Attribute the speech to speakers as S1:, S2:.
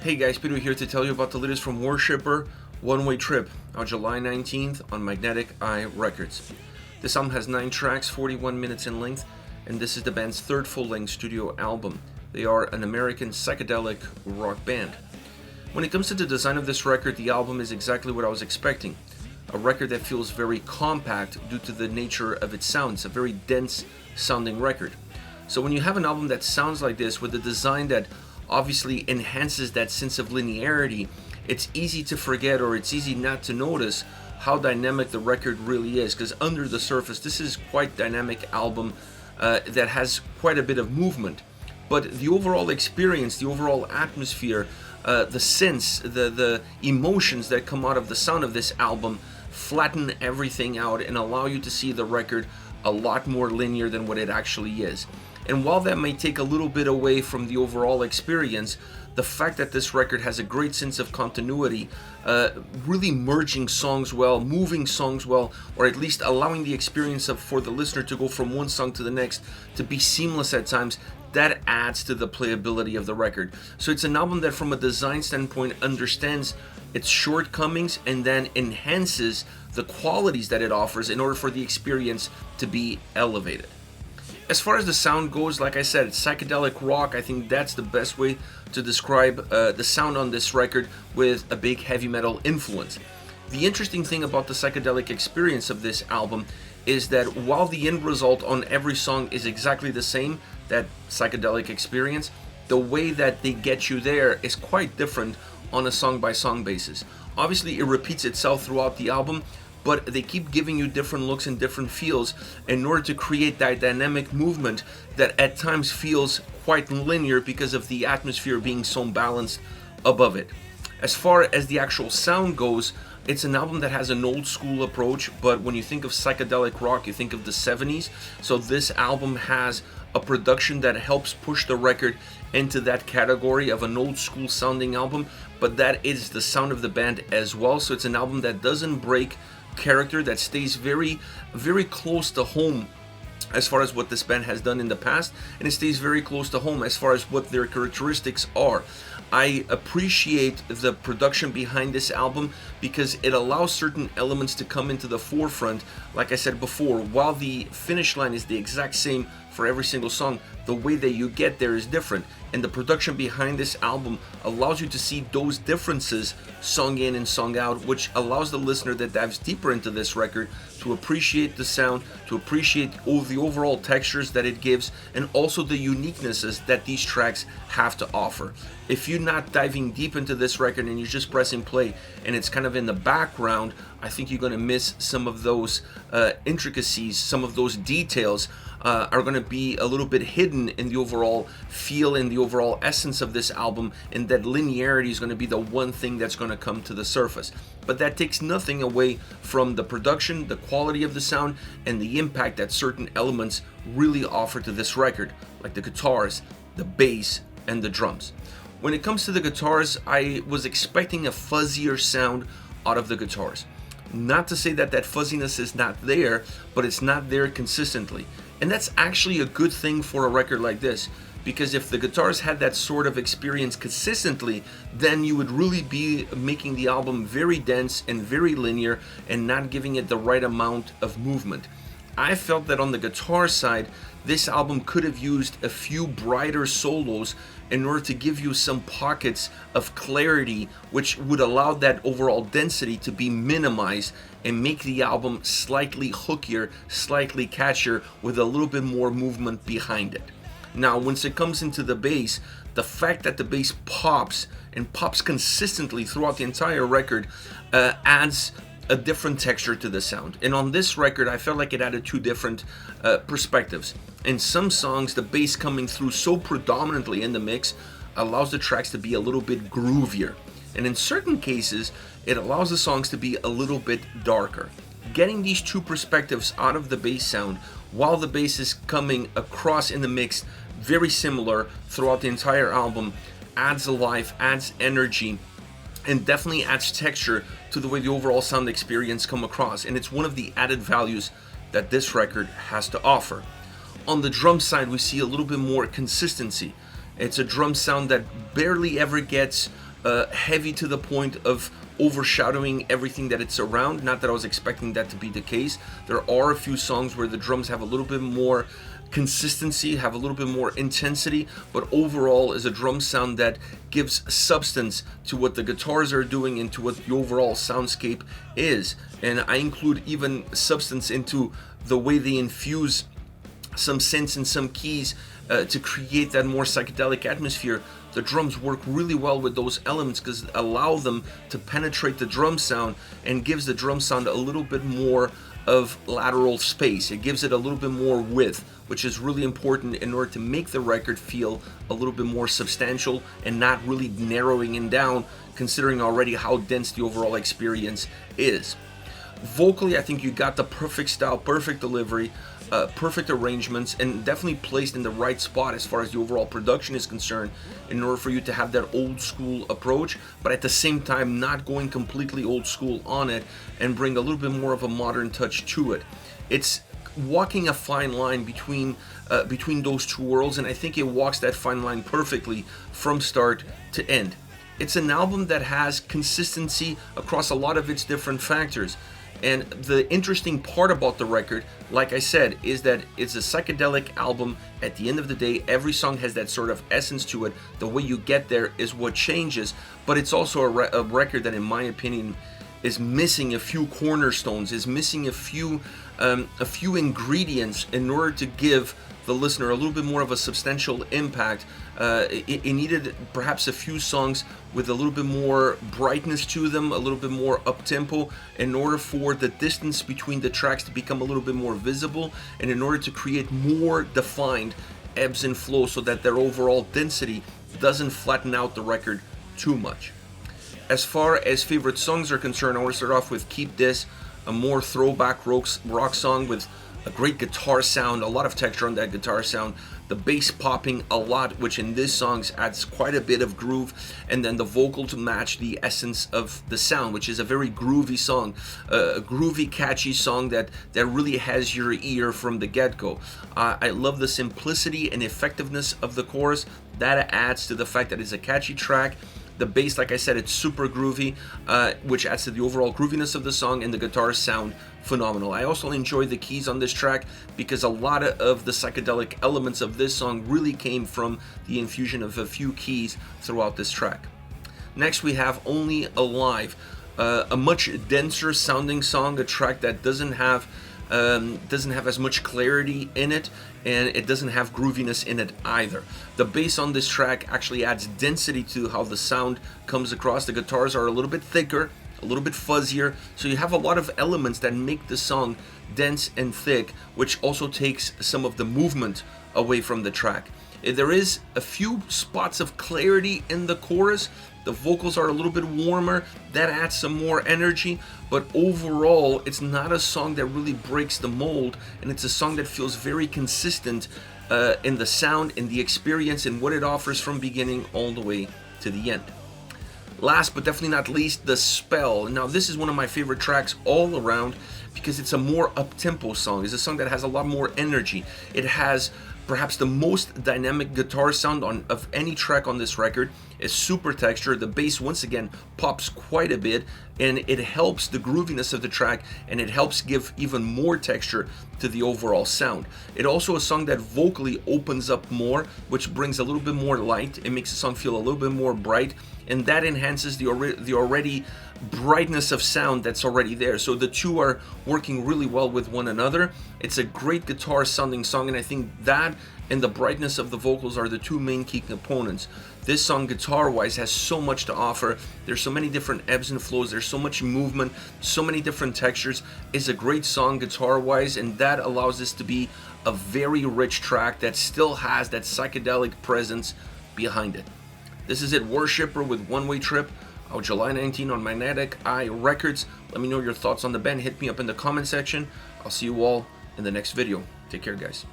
S1: Hey guys, Peter here to tell you about the latest from Worshipper, One Way Trip, on July 19th on Magnetic Eye Records. This album has 9 tracks, 41 minutes in length, and this is the band's third full-length studio album. They are an American psychedelic rock band. When it comes to the design of this record, the album is exactly what I was expecting. A record that feels very compact due to the nature of its sound. It's a very dense sounding record. So when you have an album that sounds like this with a design that obviously enhances that sense of linearity, it's easy to forget, or it's easy not to notice how dynamic the record really is, because under the surface this is quite dynamic album that has quite a bit of movement, but the overall experience, the overall atmosphere, the sense, the emotions that come out of the sound of this album flatten everything out and allow you to see the record a lot more linear than what it actually is. And while that may take a little bit away from the overall experience, the fact that this record has a great sense of continuity, really merging songs well, moving songs well, or at least allowing the experience for the listener to go from one song to the next to be seamless at times, that adds to the playability of the record. So it's an album that from a design standpoint understands its shortcomings and then enhances the qualities that it offers in order for the experience to be elevated. As far as the sound goes, like I said, it's psychedelic rock. I think that's the best way to describe the sound on this record, with a big heavy metal influence. The interesting thing about the psychedelic experience of this album is that while the end result on every song is exactly the same, that psychedelic experience, the way that they get you there is quite different on a song-by-song basis. Obviously, it repeats itself throughout the album, but they keep giving you different looks and different feels in order to create that dynamic movement that at times feels quite linear because of the atmosphere being so balanced above it. As far as the actual sound goes, it's an album that has an old school approach, but when you think of psychedelic rock, you think of the 70s. So this album has a production that helps push the record into that category of an old school sounding album, but that is the sound of the band as well. So it's an album that doesn't break character, that stays very, very close to home as far as what this band has done in the past, and it stays very close to home as far as what their characteristics are. I appreciate the production behind this album because it allows certain elements to come into the forefront. Like I said before, while the finish line is the exact same for every single song, the way that you get there is different, and the production behind this album allows you to see those differences song in and song out, which allows the listener that dives deeper into this record to appreciate the sound, to appreciate all the overall textures that it gives, and also the uniquenesses that these tracks have to offer. If you're not diving deep into this record and you're just pressing play and it's kind of in the background, I think you're going to miss some of those intricacies, some of those details are going to be a little bit hidden in the overall feel and the overall essence of this album, and that linearity is going to be the one thing that's going to come to the surface. But that takes nothing away from the production, the quality of the sound, and the impact that certain elements really offer to this record, like the guitars, the bass, and the drums. When it comes to the guitars, I was expecting a fuzzier sound out of the guitars. Not to say that that fuzziness is not there, but it's not there consistently. And that's actually a good thing for a record like this, because if the guitars had that sort of experience consistently, then you would really be making the album very dense and very linear and not giving it the right amount of movement. I felt that on the guitar side, this album could have used a few brighter solos in order to give you some pockets of clarity, which would allow that overall density to be minimized and make the album slightly hookier, slightly catchier, with a little bit more movement behind it. Now, once it comes into the bass, the fact that the bass pops and pops consistently throughout the entire record adds a different texture to the sound. And on this record, I felt like it added two different perspectives. In some songs, the bass coming through so predominantly in the mix allows the tracks to be a little bit groovier. And in certain cases, it allows the songs to be a little bit darker. Getting these two perspectives out of the bass sound while the bass is coming across in the mix very similar throughout the entire album adds life, adds energy, and definitely adds texture to the way the overall sound experience come across. And it's one of the added values that this record has to offer. On the drum side, we see a little bit more consistency. It's a drum sound that barely ever gets heavy to the point of overshadowing everything that it's around. Not that I was expecting that to be the case. There are a few songs where the drums have a little bit more consistency, have a little bit more intensity, but overall is a drum sound that gives substance to what the guitars are doing and to what the overall soundscape is. And I include even substance into the way they infuse some synths and some keys to create that more psychedelic atmosphere. The drums work really well with those elements because allow them to penetrate the drum sound and gives the drum sound a little bit more of lateral space. It gives it a little bit more width, which is really important in order to make the record feel a little bit more substantial and not really narrowing it down, considering already how dense the overall experience is. Vocally, I think you got the perfect style, perfect delivery, perfect arrangements, and definitely placed in the right spot as far as the overall production is concerned in order for you to have that old school approach, but at the same time not going completely old school on it and bring a little bit more of a modern touch to it. It's walking a fine line between those two worlds, and I think it walks that fine line perfectly from start to end. It's an album that has consistency across a lot of its different factors. And the interesting part about the record, like I said, is that it's a psychedelic album. At the end of the day, every song has that sort of essence to it. The way you get there is what changes, but it's also a record that, in my opinion, is missing a few cornerstones, is missing a few ingredients in order to give the listener a little bit more of a substantial impact. It needed perhaps a few songs with a little bit more brightness to them, a little bit more up-tempo, in order for the distance between the tracks to become a little bit more visible, and in order to create more defined ebbs and flows so that their overall density doesn't flatten out the record too much. As far as favorite songs are concerned, I want to start off with Keep This, a more throwback rock song with a great guitar sound, a lot of texture on that guitar sound, the bass popping a lot, which in this song adds quite a bit of groove, and then the vocal to match the essence of the sound, which is a very groovy song, a groovy, catchy song that really has your ear from the get-go. I love the simplicity and effectiveness of the chorus. That adds to the fact that it's a catchy track. The bass, like I said, it's super groovy, which adds to the overall grooviness of the song, and the guitars sound phenomenal. I also enjoy the keys on this track because a lot of the psychedelic elements of this song really came from the infusion of a few keys throughout this track. Next, we have Only Alive, a much denser sounding song, a track that doesn't have as much clarity in it, and it doesn't have grooviness in it either. The bass on this track actually adds density to how the sound comes across. The guitars are a little bit thicker, a little bit fuzzier, so you have a lot of elements that make the song dense and thick, which also takes some of the movement away from the track. There is a few spots of clarity in the chorus. The vocals are a little bit warmer, that adds some more energy, but overall it's not a song that really breaks the mold, and it's a song that feels very consistent in the sound, in the experience, and what it offers from beginning all the way to the end. Last but definitely not least, The Spell. Now this is one of my favorite tracks all around because it's a more up-tempo song. It's a song that has a lot more energy. It has perhaps the most dynamic guitar sound of any track on this record. It's super textured. The bass once again pops quite a bit, and it helps the grooviness of the track, and it helps give even more texture to the overall sound. It also a song that vocally opens up more, which brings a little bit more light. It makes the song feel a little bit more bright, and that enhances the already brightness of sound that's already there. So the two are working really well with one another. It's a great guitar sounding song, and I think that and the brightness of the vocals are the two main key components. This song guitar wise has so much to offer. There's so many different ebbs and flows, there's so much movement, so many different textures. It's a great song guitar wise, and that allows this to be a very rich track that still has that psychedelic presence behind it. This is it, Worshipper with One Way Trip, out July 19 on Magnetic Eye Records. Let me know your thoughts on the band. Hit me up in the comment section. I'll see you all in the next video. Take care, guys.